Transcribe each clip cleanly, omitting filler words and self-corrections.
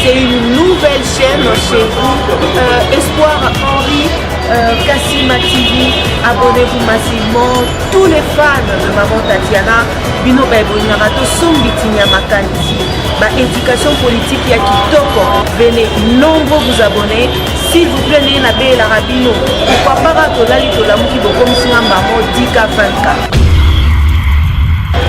c'est une nouvelle chaîne chez vous. Espoir Henri, Kassima TV, abonnez-vous massivement. Tous les fans de Maman Tatiana, Bino Baibonarato, Sombitinia Makanti, éducation politique ya kitoko. Venez nombreux vous abonner. S'il vous plaît, n'ayez la rabino. Pourquoi pas tolali tolamuki bokom singa Maman 10K 20K.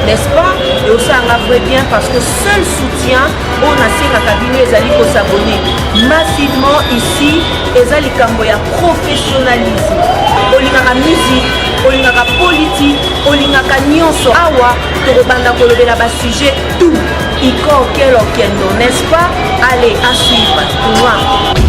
N'est-ce pas? Et aussi on a vrai bien parce que seul soutien on a si la cabine les alliés pour s'abonner massivement ici et les cambo ya professionnalisme. Olingaka musique, olingaka politique, olingaka nyonso awa to banda kolobela ba sujet tout. Iko kelo kendo, n'est-ce pas? Allez, à suivre. Wow.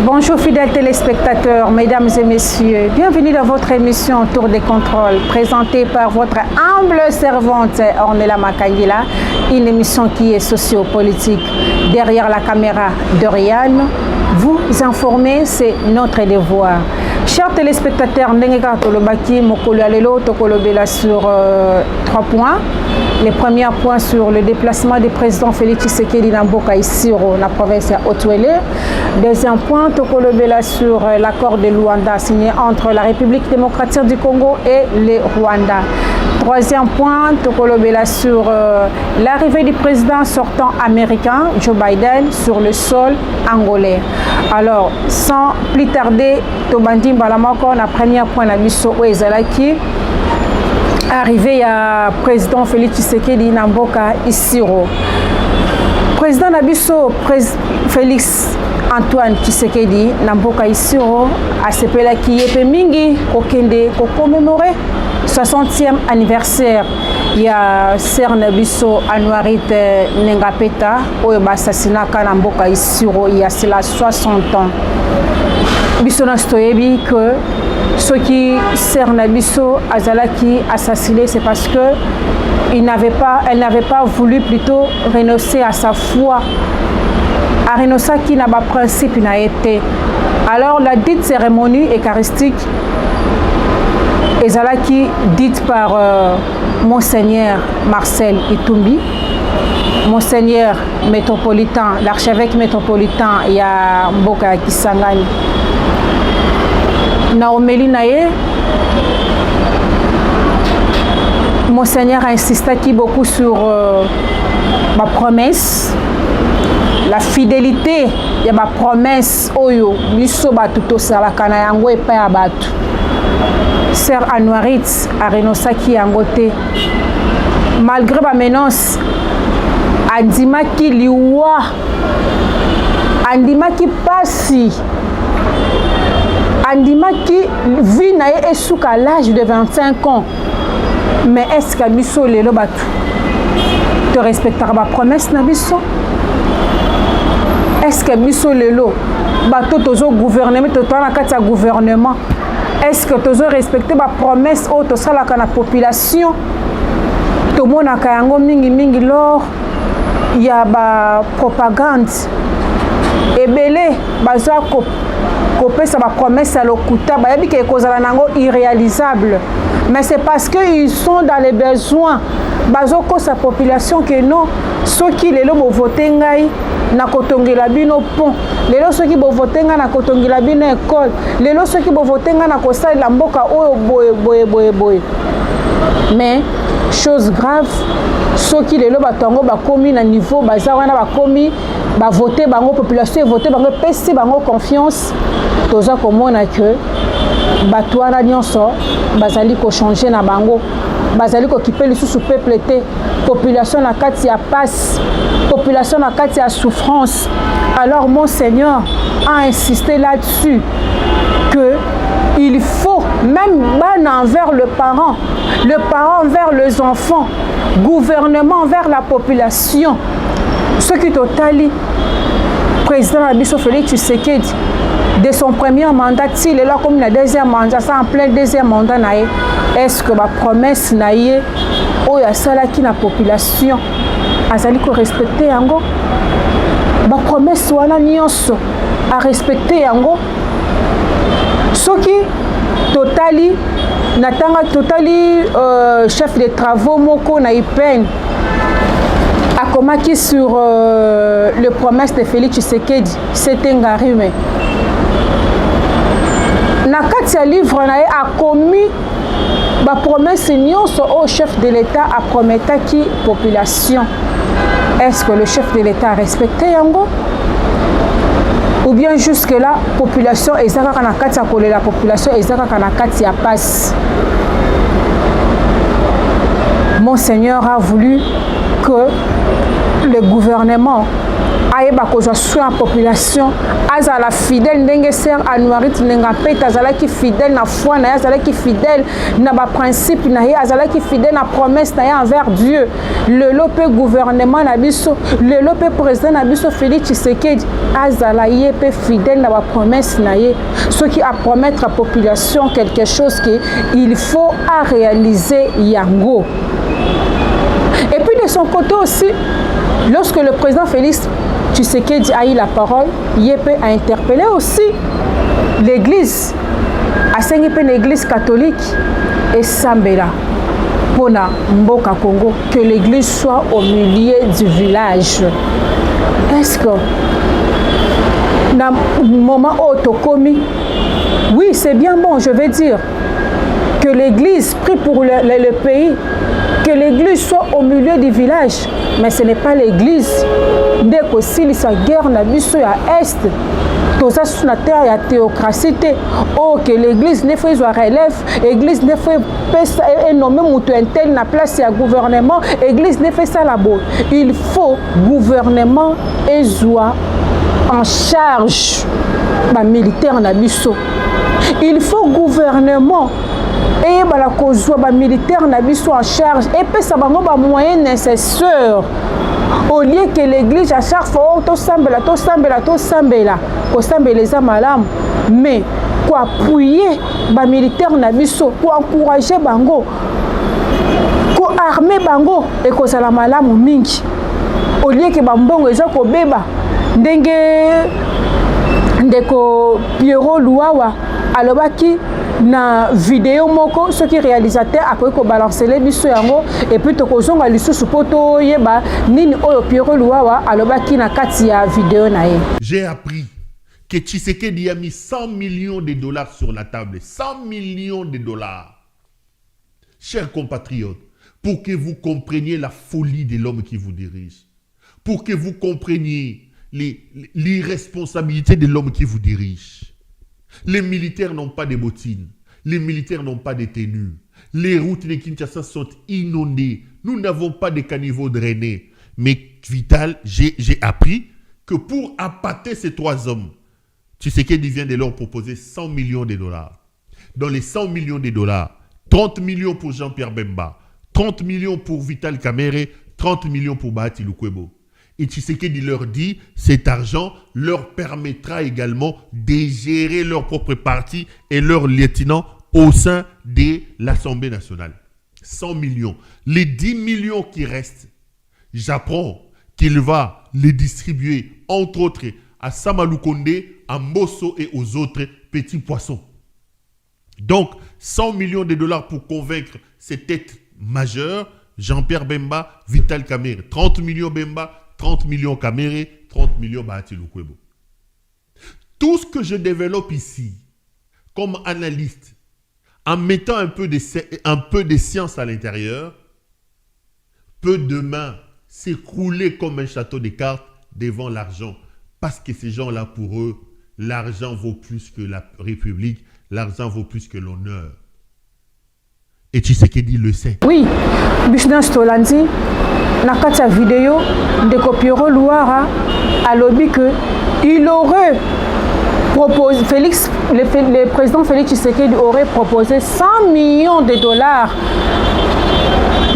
Bonjour fidèles téléspectateurs, mesdames et messieurs, bienvenue dans votre émission Tour des contrôles, présentée par votre humble servante Ornella Makangila, une émission qui est sociopolitique. Derrière la caméra d'Oriane, vous informer, c'est notre devoir. Chers téléspectateurs, Ndengeka Tolobaki, Mokolo Alelo, Tokolobela sur 3 points. Les premiers points sur le déplacement du président Félix Tshisekedi Namboka ici dans la province de Haut-Ouélé. Deuxième point, Tokolobela sur l'accord de Luanda signé entre la République démocratique du Congo et le Rwanda. Troisième point, Tokolobela sur l'arrivée du président sortant américain, Joe Biden, sur le sol angolais. Alors, sans plus tarder, Tobandi Mbalamoko, la première point, la mission Oezalaki. Arrivé à président Félix Tshisekedi Namboka Isiro. Président Nabiso, Félix Antoine Tshisekedi Namboka Isiro a sepela qui est mingi okende ko commémorer 60e anniversaire. Il y a Ser Nabiso Anouarit Nengapeta oyo assassinat Namboka Isiro il y a cela 60 ans. Biso nastoyebi que ceux qui Ser Nabiso Azalaki assassiné, c'est parce que elle n'avait pas voulu plutôt renoncer à sa foi. À renoncer qui n'a pas principe n'a été. Alors la dite cérémonie eucharistique Azalaki dite par Monseigneur Marcel Itumbi, Monseigneur métropolitain, l'archevêque métropolitain il y a Mboka Kisangani. Naomeli Naye, Monseigneur a insisté beaucoup sur ma promesse, la fidélité, il y a ma promesse, Oyo, Miso Batuto Salakana Yango et Paya Batu. Sœur Anouarit a renoncé qui Yangote. Malgré ma menace, Andima qui liwa, Andima qui passe. Andima qui vit nae esouka à l'âge de 25 ans. Mais est-ce que Miso Lelo Batu te respectera ma promesse Nabiso? Est-ce que Miso Lelo Batu tozo gouvernement to gouvernement? Est-ce que tozo respecter ma promesse au to sala kana population? To mona kayango mingi lor il y a ba propagande ebele bazwa kopesa ba promesse à l'okuta ba yabi ke kozala nango irréalisable, mais c'est parce que ils sont dans les besoins bazoko sa population que non ceux qui lelo bo voter ngai na kotongela bino pont, lelo ceux qui bo voter ngai na kotongela bino école, lelo ceux qui bo voter ngai na kosala mboka oyo boye. Mais chose grave. Ceux qui les loba tango ba commis na niveau baza wana ba commis ba voter bango population voter bango pesi bango confiance. Toza komona que bato wana nyonso bazali ko changer na bango. Bazali ko kipe lisusu peuple te. Population na kati ya passe, population na kati ya souffrance. Alors mon Seigneur a insisté là-dessus que il faut même envers le parent envers les enfants, gouvernement envers la population. Ce qui totali président Abisso Félix Tshisekedi de son premier mandat, s'il est là comme le deuxième mandat, ça en plein deuxième mandat, est-ce que ma promesse naïe ou ya sala qui na population azali ko respecter yango? Ma promesse wana nyonso a respecter yango. Soki totali natanga totali chef de travaux moko na IPN akomaki sur le promesse de Félix Tshisekedi, c'était ngarime na kati ya livre na ye akomi ba promesse nyonso au chef de l'État a prometaki population. Est-ce que le chef de l'État a respecté yango? Ou bien jusque là population ezaka na kati ya kolela, population ezaka na kati ya passe? Mon Seigneur a voulu que le gouvernement ayeba kozwa soin la population, azala fidèle ndenge ser Anouarit ndenge peta azalaki fidèle na foi na ye, azalaki fidèle na ba principe na ye, azalaki fidèle na promesse na ye envers Dieu. Le lope gouvernement na biso, le lope président na biso Félix Tshisekedi azala ye pe fidèle na ba promesse na ye. Ce qui a promettre à la population quelque chose que il faut à réaliser yango. Et puis de son côté aussi, lorsque le président Félix Tshisekedi a eu la parole, Yépe a interpellé aussi l'église, a saigné l'église catholique et Sambela, pour Mboka Congo, que l'église soit au milieu du village. Est-ce que, dans le moment où Tokomi, oui, c'est bien bon, je veux dire, que l'église prie pour le pays, que l'église soit au milieu du village, mais ce n'est pas l'église. Dès que si sa guerre n'a vu sur l'Est, tout ça sur la terre, il y a théocratie. Oh, que l'église ne fait pas relève, l'église ne fait pas nommer un tel na place à gouvernement, l'église ne fait ça là-bas. Il faut gouvernement et soit en charge des militaires na biso. Il faut gouvernement et la cause militaire na biso en charge et puis ça va avoir moyens nécessaires au lieu que l'église à chaque fois to sambela les amalam, mais pour appuyer ba militaire na biso, pour encourager bango, pour armer bango et ko sala malamu mingi au lieu que bambongo eza ko beba ndenge ndeko Pierrot Luawa alobaki na vidéo moko ce qui réalisateur a ko balancer les biso yango et puis to kozonga lisusu poto yeba nini oyo Pierrot Luawa alobaki na kati ya vidéo na ye. J'ai appris que Tshisekedi a mis 100 millions de dollars sur la table, 100 millions de dollars. Chers compatriotes, pour que vous compreniez la folie de l'homme qui vous dirige, pour que vous compreniez l'irresponsabilité de l'homme qui vous dirige. Les militaires n'ont pas de bottines. Les militaires n'ont pas de tenues. Les routes de Kinshasa sont inondées. Nous n'avons pas de caniveaux drainés. Mais Vital, j'ai appris que pour appâter ces trois hommes, Tshisekedi vient de leur proposer 100 millions de dollars. Dans les 100 millions de dollars, 30 millions pour Jean-Pierre Bemba, 30 millions pour Vital Kamerhe, 30 millions pour Bahati Lukwebo. Et Tshisekedi leur dit, cet argent leur permettra également de gérer leur propre parti et leurs lieutenants au sein de l'Assemblée nationale. 100 millions. Les 10 millions qui restent, j'apprends qu'il va les distribuer, entre autres, à Samalou Kondé, à Mbosso et aux autres petits poissons. Donc, 100 millions de dollars pour convaincre ces têtes majeures, Jean-Pierre Bemba, Vital Kamerhe. 30 millions Bemba, 30 millions Kamerhe, 30 millions Bahati Lukwebo. Tout ce que je développe ici, comme analyste, en mettant un peu de science à l'intérieur, peut demain s'écrouler comme un château de cartes devant l'argent. Parce que ces gens-là, pour eux, l'argent vaut plus que la République, l'argent vaut plus que l'honneur. Et Tshisekedi le sait. Oui, business Tolandi, dans la vidéo de Kopioro Louara, a lobby que il aurait proposé, le président Félix Tshisekedi aurait proposé 100 millions de dollars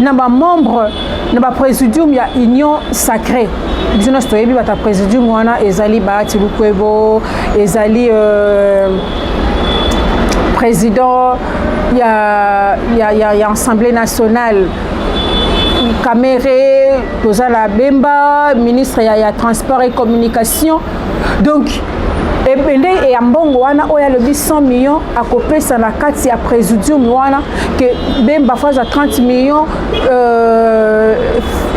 dans les membres de la présidium de l'Union sacrée. Business Toyebi, la présidium, Ezali Bahati Lukwebo, Ezali président, il y a Assemblée nationale, Kamere, Tozala Bemba, ministre, il y a transport et communication. Donc, et ambongo wana oya le 100 millions à copier ça la carte ya présidium wana que Bemba faza 30 millions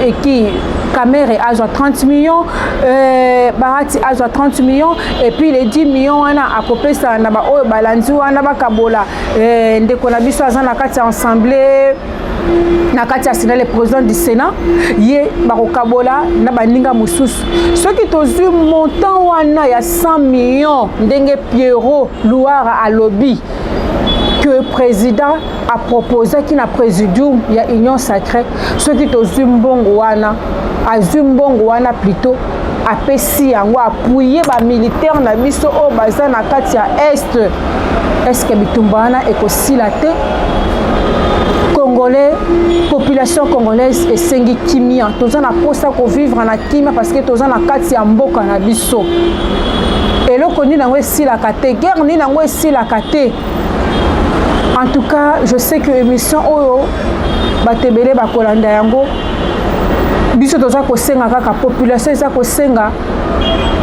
et qui Kamere a 30 millions, Bahati a 30 millions, et puis les 10 millions à copier ça na ba oyo balanzi wana bakabola ndeko na biso aza na kati ya assemblée na kati ya Sénat, le président du Sénat ye bakokabola na baninga mususu soki tozwi montant wana ya 100 millions ndenge Pierrot Louara a lobby que le président a proposé qui na présidium ya Union sacrée soki tozwi mbongo wana azwi mbongo wana plutôt apesi yango appuyer ba militaire na biso o baza na kati ya est que bitumba wana ekosila te. Congolais, population congolaise et sengi kimia. Tous en a posa ko vivre na kimia parce que tous en a kati ya mboka na biso. Et le connu na si la kate, guerre ni na si la kate. En tout cas, je sais que émission oyo batebele bakolanda yango. Biso toza ko senga kaka population za ko senga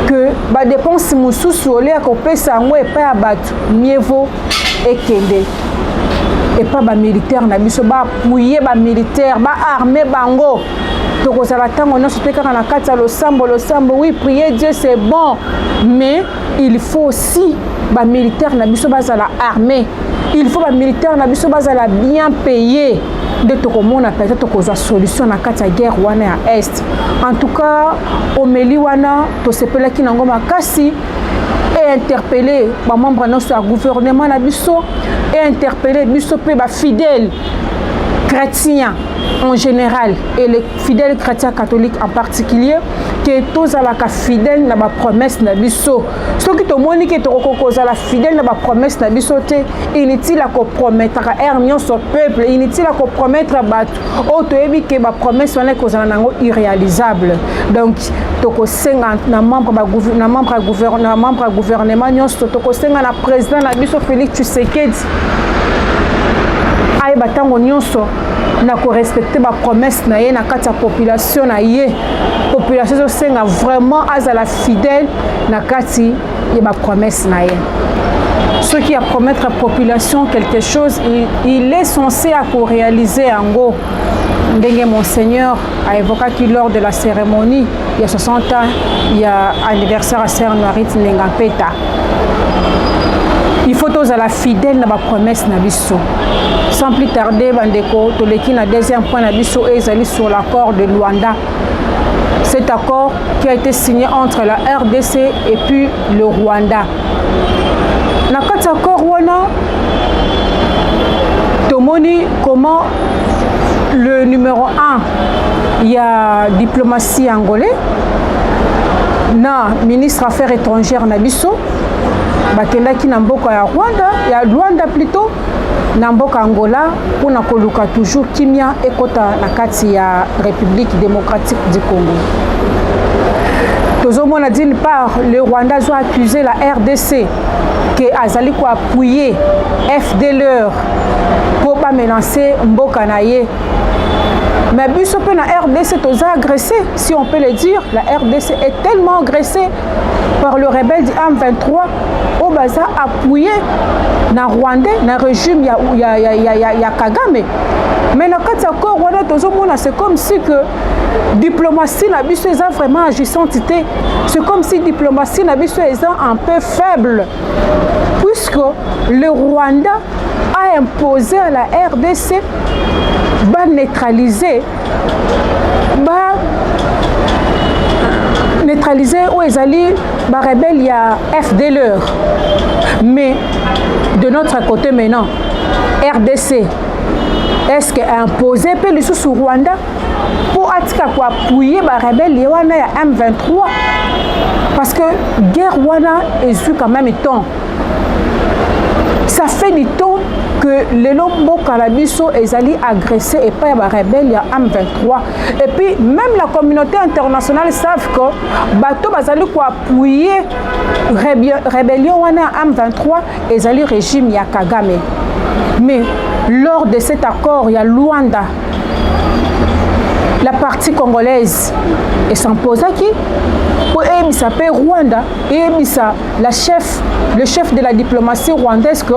que ba dépense mususu ole ko pesa ngo epa ya batu mieux vaut ekende. Et pas ba militaire na biso ba pouiller ba militaire ba armée bango to ko sala tango no sote kaka na kati lo sambo oui prier Dieu c'est bon mais il faut aussi ba militaire na biso ba la armée il faut ba militaire na biso ba la bien payé de to ko mona peut-être ko za solution na kati ya guerre wana ya est en tout cas omeli wana to sepela ki nango makasi et interpeller les membres de notre gouvernement et interpeller les fidèles chrétiens en général et les fidèles chrétiens catholiques en particulier que tous à la fidèle na ba promesse na biso ce qui te montre que tu reconnais la fidèle na ba promesse na biso te inutile à compromettre hernion son peuple inutile à compromettre bat auto ebi que ba promesse wana ko za nango irréalisable donc to ko senga na membre ba gouvernement nyonso to ko senga na président na biso Félix Tshisekedi ay batango nyonso na ko respecter ba promesse na ye na kati ya population na ye population zo senga vraiment azala fidèle na kati ya ba promesse na ye ceux qui a promettre à la population quelque chose il est censé à réaliser en gros ndenge monseigneur a évoqué lors de la cérémonie il y a 60 ans il y a anniversaire à Sœur Marie Nengapeta. Il faut tous à la fidèle na ba promesse na biso. Sans plus tarder bandeko toleki na deuxième point na biso ezali sur l'accord de Luanda. Cet accord qui a été signé entre la RDC et puis le Rwanda. Na kati accord wana tomoni comment le numéro 1 il y a diplomatie angolais na ministre affaires étrangères na biso bakendaki na mboka ya Rwanda plutôt na mboka Angola pona koluka toujours kimia ekota na kati ya République démocratique du Congo. Tozomona d'une part le Rwanda a accusé la RDC que azali ko appuyer FDLR pour pas menacer mboka na ye. Mais biso pe na RDC toza agressé, si on peut le dire, la RDC est tellement agressée par le rebelle du M23 au baza appuyé na Rwandais, na régime ya Kagame. Mais na kati accord Rwanda tozomona c'est comme si que diplomatie na biso est vraiment agissante, c'est comme si diplomatie na biso est un peu faible. puisque le Rwanda a imposé à la RDC de neutraliser où ils allaient rebelles, il y a FDLR. Mais de notre côté maintenant, RDC, est-ce qu'elle a imposé le sous Rwanda pour appuyer les rebelles, il y a M23? Parce que la guerre est quand même temps. Ça fait du temps que les Lombo Carabiso est allé agresser et pas les rebelles, il y a M23. Et puis, même la communauté internationale savent que bateau bazali ko appuyer rébellion wana M23 et allé régime ya Kagame. Mais lors de cet accord, il y a Luanda, la partie congolaise, et s'impose à qui? Pour s'appelle Rwanda, et le chef de la diplomatie rwandaise que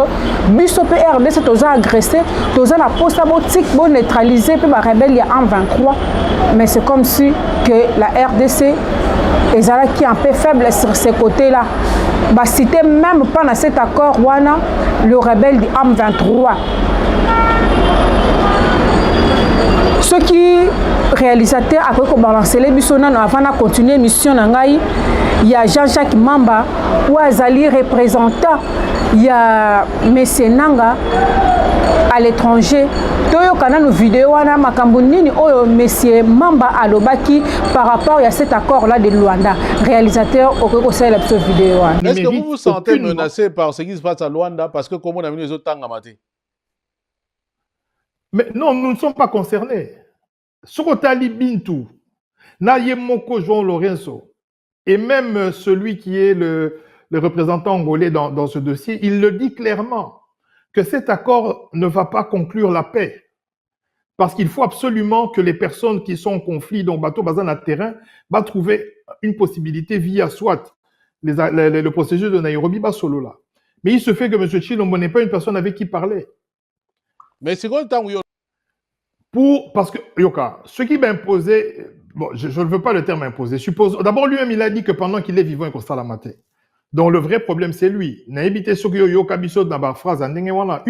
Bissop RDC tous a agressé, tous a la poste pour neutraliser puis la rebelle en 23. Mais c'est comme si que la RDC est qui est un peu faible sur ces côtés-là. Bah, c'était même pas dans cet accord Rwanda le rebelle du M23. Ceux qui réalisateurs après qu'on balance les bisonans avant de continuer mission nangai, il y a Jean-Jacques Mamba ou Azali représentant, il y a Monsieur Nanga à l'étranger. Toyo kana nos vidéos wana makambunini oyo Monsieur Mamba alobaki par rapport à cet accord là de Luanda. Réalisateur au ko sala cette vidéo. Est-ce que vous vous sentez menacé par ce qui se passe à Luanda parce que comme on a vu les autres tangamati? Mais non, nous ne sommes pas concernés. Sokotali Bintou, Nayemoko João Lorenzo, et même celui qui est le représentant angolais dans ce dossier, il le dit clairement que cet accord ne va pas conclure la paix. Parce qu'il faut absolument que les personnes qui sont en conflit, dont Bateau Bazan à terrain, va trouver une possibilité via soit le processus de Nairobi, solo là. Mais il se fait que M. Chilombo n'est pas une personne avec qui parler. Mais c'est quoi le temps où parce que, Yoka, ce qui m'a imposé, bon, je ne veux pas le terme imposé, suppose, d'abord lui-même il a dit que pendant qu'il est vivant, il constate la maté. Donc le vrai problème c'est lui. Une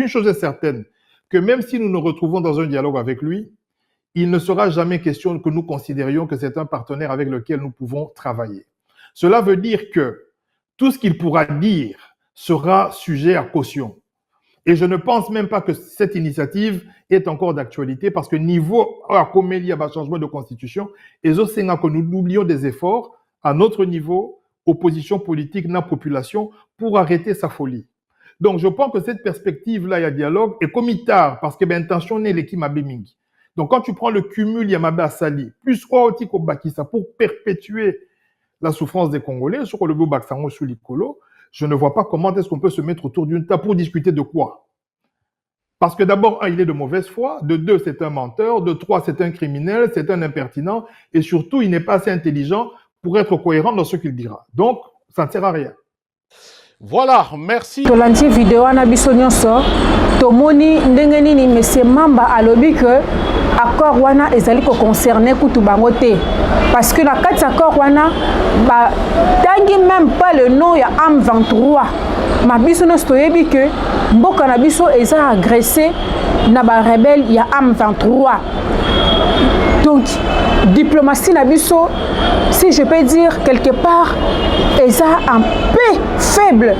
chose est certaine, que même si nous nous retrouvons dans un dialogue avec lui, il ne sera jamais question que nous considérions que c'est un partenaire avec lequel nous pouvons travailler. Cela veut dire que tout ce qu'il pourra dire sera sujet à caution. Et je ne pense même pas que cette initiative est encore d'actualité parce que niveau comme il y a un changement de constitution, et que nous oublions des efforts à notre niveau, opposition politique, la population, pour arrêter sa folie. Donc je pense que cette perspective-là, il y a dialogue, et comme il tard, parce que l'intention n'est l'équipe Mingi. Donc quand tu prends le cumul Yamabe Assali, plus Ootiko Bakissa pour perpétuer la souffrance des Congolais, sur le Baksango sous l'Ikolo, je ne vois pas comment est-ce qu'on peut se mettre autour d'une table pour discuter de quoi. Parce que d'abord, un, il est de mauvaise foi, de deux, c'est un menteur, de trois, c'est un criminel, c'est un impertinent, et surtout, il n'est pas assez intelligent pour être cohérent dans ce qu'il dira. Donc, ça ne sert à rien. Voilà, merci. Tolanti vidéo na biso nyonso, tomoni ndenge nini Monsieur Mamba alobi que accord wana ezali ko concerner kutu bango te. Parce que la kati accord wana ba tangi même pas le nom ya M23. Ma biso no stoyebi que mboka na biso eza agressé na ba rebelle ya M23. Donc diplomatie na biso, si je peux dire quelque part, est un peu faible.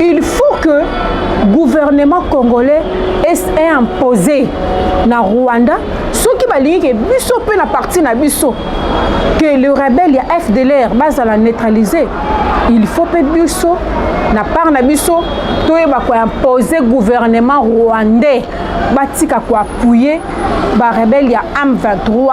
Il faut que le gouvernement congolais ait imposé na Rwanda ce qui va dire que biso peut na partie na biso que le rebelle ya FDLR base à la neutraliser. Il faut que biso na part na biso to ba ko imposer gouvernement rwandais batika ko appuyer ba rebelle ya M23.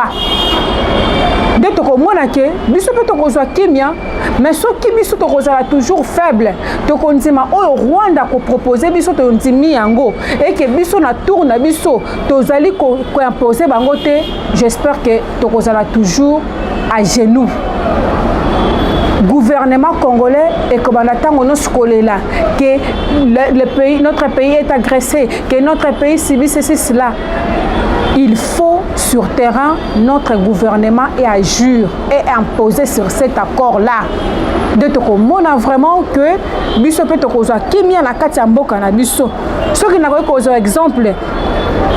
Dès que nous que biso peut tokozwa kimia, mais ce qui biso tokozala toujours faible. Donc on dit ma au Rwanda ko proposer biso to ndimi yango et que biso na tour na biso tozali ko imposer bango te. J'espère que tokozala toujours à genoux. Gouvernement congolais et que notre pays est agressé, que notre pays subit ceci, cela. il faut sur terrain notre gouvernement et agir et imposer sur cet accord-là. De te comprendre vraiment que biso peut te causer kimia na kati ya mboka na biso. Ce qui n'a pas causé exemple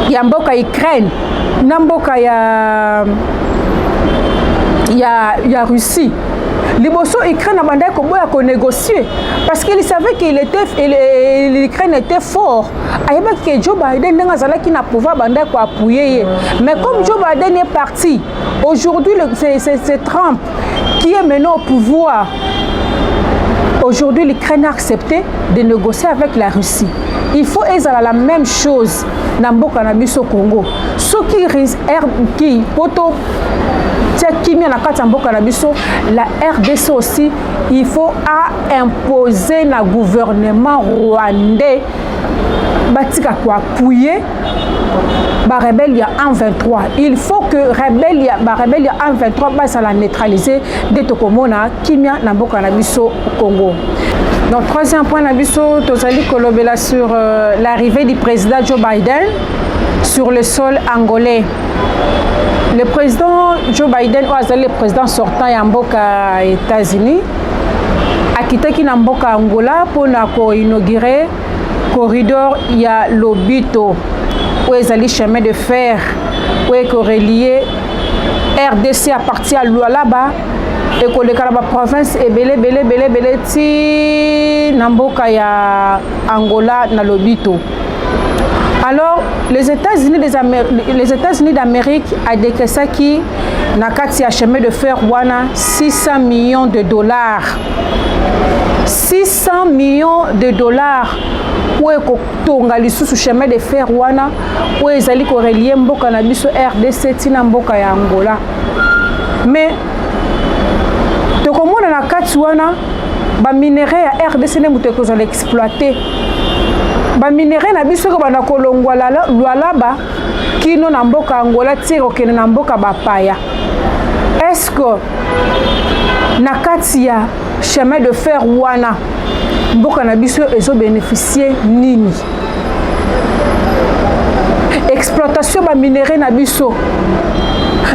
ya mboka Ukraine, na mboka ya Russie. Liboso Ukraine a bandé ko négocier parce qu'il savait l'Ukraine était fort. Ayeba que Joe Biden n'azala qui n'a pouvoir bandé ko appuyer. Mais comme Joe Biden est parti, aujourd'hui c'est Trump qui est maintenant au pouvoir. Aujourd'hui, l'Ukraine a accepté de négocier avec la Russie. Il faut être la même chose dans Mboka na biso Congo. Ce qui poto la RDC aussi, il faut imposer le gouvernement rwandais batika pour appuyer la rebelle en 23. Il faut que rebelle en 23 passe à la neutraliser de Tokomona Kimia Namboka Nabiso au Congo. Donc troisième point Nabiso Tozali Kolobela sur l'arrivée du président Joe Biden sur le sol angolais. Le président Joe Biden est le président sortant de Mboka États-Unis a quitté Mboka Angola pour inaugurer corridor ya Lobito où est le chemin de fer où est relié RDC à partir à Lualaba et que le Karaba province est belé ti Namboka ya Angola na Lobito. Alors les États-Unis d'Amérique a décaissé qui na kati ya chemin de fer wana 600 millions de dollars. 600 millions de dollars pour tonga lisusu chemin de fer wana où ezali ko relier mboka na biso RDC tina mboka ya Angola. Mais to komona na kati wana ba minerai ya RDC ne muto ko zala exploiter. Ba minerai na biso ko bana kolongwa Lualaba kino na mboka Angola tiro kene na mboka bapaya. Est-ce que na kati ya chemin de fer wana mboka na biso ezo bénéficier nini? Exploitation ba minerai na biso.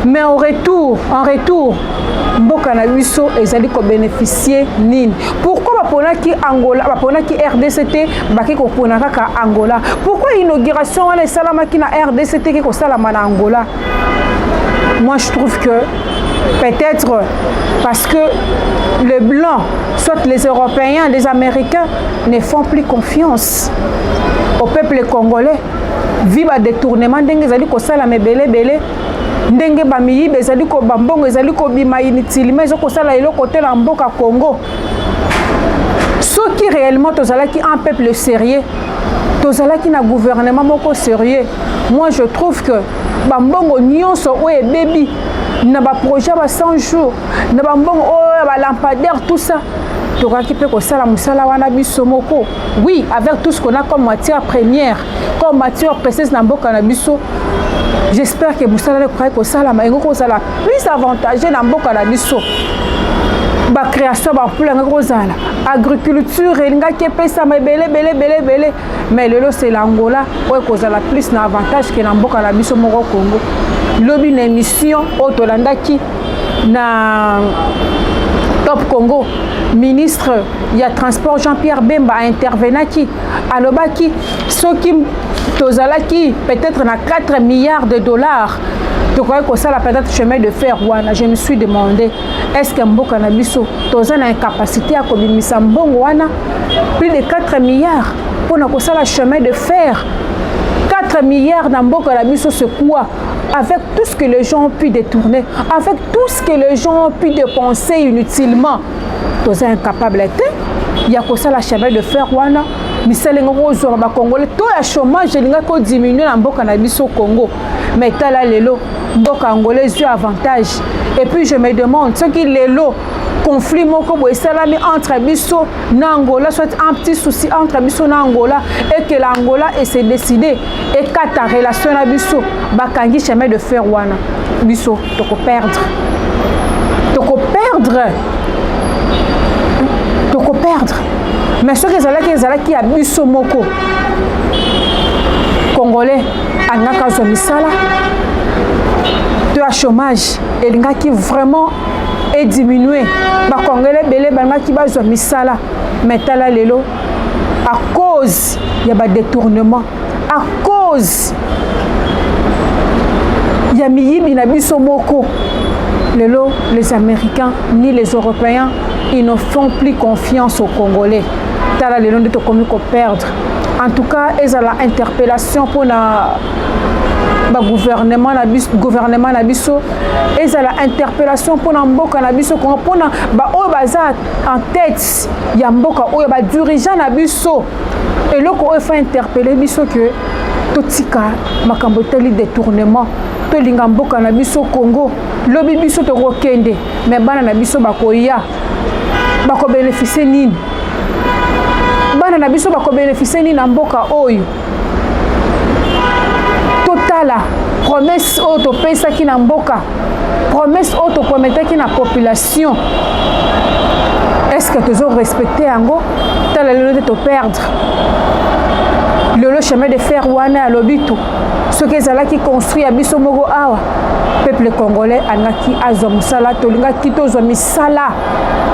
Mais en retour mboka na biso ezali ko bénéficier nini? Pourquoi bapona ki Angola, bapona ki RDCT baki ko pona kaka Angola? Pourquoi inauguration wana salama ki na RDCT ki ko salama na Angola? Moi je trouve que peut-être parce que les Blancs, soit les Européens, les Américains, ne font plus confiance au peuple congolais. Vive à détournement, ndenge zali ko sala mebele ndenge ba miyibe zali ko bambongo zali ko bima inutilement ezoko sala elo côté la mboka Congo. Ceux qui réellement tozala qui un peuple sérieux, tozala qui na gouvernement moko sérieux. Moi je trouve que bambongo nyonso oye baby na ba projet ba 100 jours na bambongo oyo ba lampadaire tout ça tokaki pe ko sala musala wana biso moko. Oui, avec tout ce qu'on a comme matière première, comme matière précieuse na mboka na biso, j'espère que musala le ko sala ma ngo ko sala plus avantageux na mboka na biso. Ba création ba pula ngo sala agriculture elinga ke pesa ma belé mais lelo c'est l'Angola oyo ko sala plus na avantage que na mboka na biso moko Congo. Lobi na émission otolandaki na Top Congo, ministre il y a transport Jean-Pierre Bemba intervenaki alobaki soki tozalaki peut-être na 4 milliards de dollars donc ko sala peut-être chemin de fer wana. Je me suis demandé est-ce que mboka na biso tozana incapacité à kobimisa mbongo wana plus de 4 milliards pour na ko sala chemin de fer. 4 milliards dans mboka na biso c'est quoi? Avec tout ce que les gens ont pu détourner, avec tout ce que les gens ont pu dépenser inutilement, tous sont incapables. Il y a que ça la chemin de fer wana, misale ngoko zo ba Congolais, tout le chômage linga ko diminuer na mboka na biso Congo. Mais tala lelo mboka angolais eu avantage. Et puis je me demande ce qui lelo conflit moko boy salami entre biso na Angola, soit un petit souci entre biso na Angola et que l'Angola s'est décidé et qu'à ta relation na biso bakangi chemin de fer wana biso toko perdre mais ce que ezalaki ya biso moko Congolais anaka zo misala taux de chômage et qui vraiment est diminué. Les Congolais qui ont misala mais tala lelo à cause il y a des détournements, à cause il y a miyibi na biso moko. Lelo, les Américains ni les Européens, ils ne font plus confiance aux Congolais. Tala lelo de comme perdre. En tout cas, ils ont l'interpellation pour le gouvernement na biso. Ils ont l'interpellation pour mboka na biso pour en tête ya mboka oyo ba dirigeant na biso. Et là qu'on fait interpeller biso que totika makambo teli détournement to linga mboka na biso Congo lobi biso to kokende mais bana na biso bakoya bako bénéficier nini bana na biso bako bénéficier nini na mboka oyo totala promesse auto pesa ki na mboka promesse auto promettre ki na population. Est-ce que tu as respecté Ango? Tu as le de te perdre. Le chemin de fer wana à l'obito. Ce que Zala qui construit à Bissomogo Awa. Peuple congolais, Anaki Azomusala, Tolinga Kito Zomisala.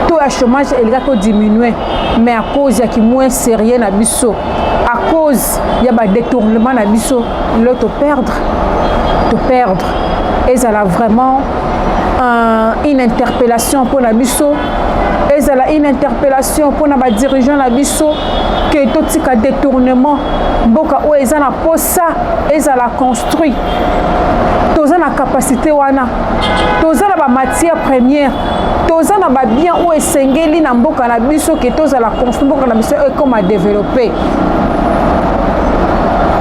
Tout le chômage est diminué. Mais à cause il y a qui moins sérieux à Bisso. À cause il y a des détournements à Bisso. Le te perdre. Te perdre. Et Zala vraiment une interpellation pour la Bisso. Et ça a une interpellation pour les dirigeants de Bisso que tout ce détournement mboka o eza na posa eza la construit toza na capacité wana toza na ba matière première toza na ba bien o esengeli na mboka na biso que toza la construit mboka na biso et comme à développer.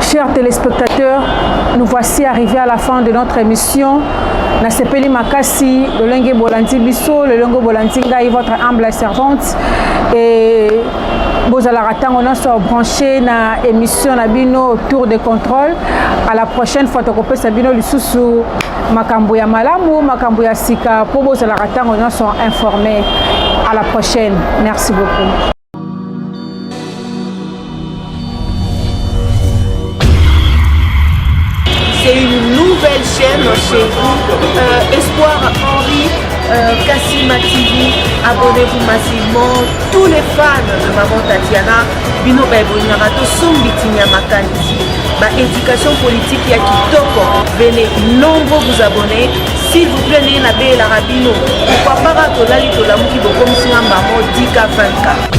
Chers téléspectateurs, nous voici arrivés à la fin de notre émission. Nasepeli Makasi, le Lengue Bolanti Bisso, le Lengue Bolanti Ngai, votre humble servante. Et vous allez attendre, on a soit branché na émission Nabino Tour de contrôle. À la prochaine fois, tu peux Sabino Lisusu Makambuya Malamu, Makambuya Sika. Pour vous allez attendre, on a soit informé. À la prochaine. Merci beaucoup. C'est une nouvelle chaîne chez vous, Espoir Henri, Kassima TV. Abonnez-vous massivement. Tous les fans de Maman Tatiana, Bino Baibonarato, Sombitinia Makanisi, éducation politique ya Kitoko. Venez nombreux vous abonner. S'il vous plaît, n'ayez la rabino. Pourquoi pas Tolali Tolamuki Bokom Singa Maman 10K 20K.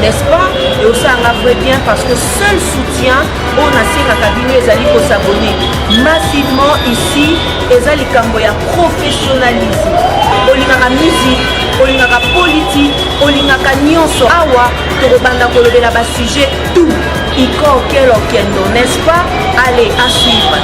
N'est-ce pas? Et aussi un vrai bien parce que seul soutien on a si la cabine les alliés pour s'abonner massivement ici et les camboya professionnalisme olingaka musique olingaka politique olingaka nyonso awa tokobanda kolobela ba sujet tout iko kelo kendo n'est-ce pas? Allez à suivre.